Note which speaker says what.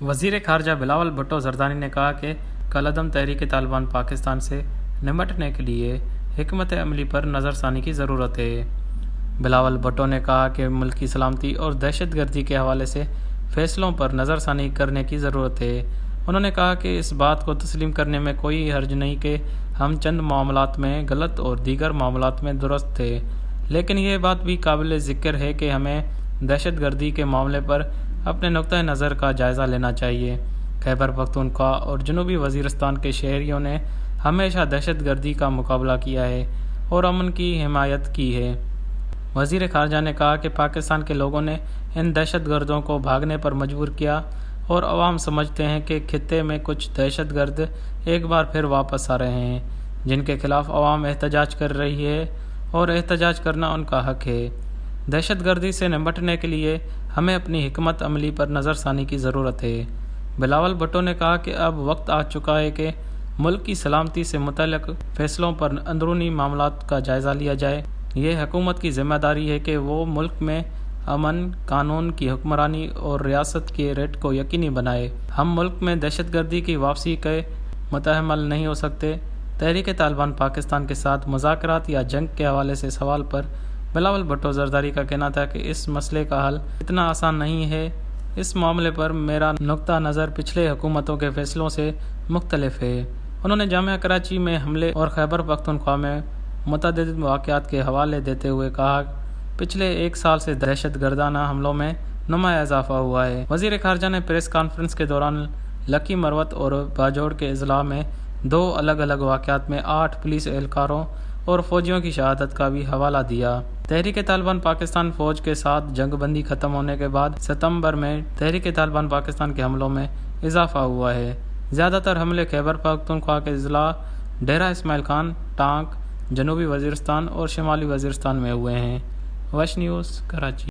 Speaker 1: وزیر خارجہ بلاول بھٹو زرداری نے کہا کہ کالعدم تحریک طالبان پاکستان سے نمٹنے کے لیے حکمت عملی پر نظر ثانی کی ضرورت ہے۔ بلاول بھٹو نے کہا کہ ملک کی سلامتی اور دہشت گردی کے حوالے سے فیصلوں پر نظر ثانی کرنے کی ضرورت ہے۔ انہوں نے کہا کہ اس بات کو تسلیم کرنے میں کوئی حرج نہیں کہ ہم چند معاملات میں غلط اور دیگر معاملات میں درست تھے، لیکن یہ بات بھی قابل ذکر ہے کہ ہمیں دہشت گردی کے معاملے پر اپنے نقطۂ نظر کا جائزہ لینا چاہیے۔ خیبر پختونخوا اور جنوبی وزیرستان کے شہریوں نے ہمیشہ دہشت گردی کا مقابلہ کیا ہے اور امن کی حمایت کی ہے۔ وزیر خارجہ نے کہا کہ پاکستان کے لوگوں نے ان دہشت گردوں کو بھاگنے پر مجبور کیا اور عوام سمجھتے ہیں کہ خطے میں کچھ دہشت گرد ایک بار پھر واپس آ رہے ہیں، جن کے خلاف عوام احتجاج کر رہی ہے اور احتجاج کرنا ان کا حق ہے۔ دہشت گردی سے نمٹنے کے لیے ہمیں اپنی حکمت عملی پر نظر ثانی کی ضرورت ہے۔ بلاول بھٹو نے کہا کہ اب وقت آ چکا ہے کہ ملک کی سلامتی سے متعلق فیصلوں پر اندرونی معاملات کا جائزہ لیا جائے۔ یہ حکومت کی ذمہ داری ہے کہ وہ ملک میں امن، قانون کی حکمرانی اور ریاست کے ریٹ کو یقینی بنائے۔ ہم ملک میں دہشت گردی کی واپسی کے متحمل نہیں ہو سکتے۔ تحریک طالبان پاکستان کے ساتھ مذاکرات یا جنگ کے حوالے سے سوال پر بلاول بھٹو زرداری کا کہنا تھا کہ اس مسئلے کا حل اتنا آسان نہیں ہے۔ اس معاملے پر میرا نقطہ نظر پچھلے حکومتوں کے فیصلوں سے مختلف ہے۔ انہوں نے جامعہ کراچی میں حملے اور خیبر پختونخوا میں متعدد واقعات کے حوالے دیتے ہوئے کہا پچھلے ایک سال سے دہشت گردانہ حملوں میں نمایاں اضافہ ہوا ہے۔ وزیر خارجہ نے پریس کانفرنس کے دوران لکی مروت اور باجوڑ کے اضلاع میں 2 الگ الگ واقعات میں 8 پولیس اہلکاروں اور فوجیوں کی شہادت کا بھی حوالہ دیا۔ تحریک طالبان پاکستان فوج کے ساتھ جنگ بندی ختم ہونے کے بعد ستمبر میں تحریک طالبان پاکستان کے حملوں میں اضافہ ہوا ہے۔ زیادہ تر حملے خیبر پختونخوا کے اضلاع ڈیرہ اسماعیل خان، ٹانک، جنوبی وزیرستان اور شمالی وزیرستان میں ہوئے ہیں۔ وش نیوز، کراچی۔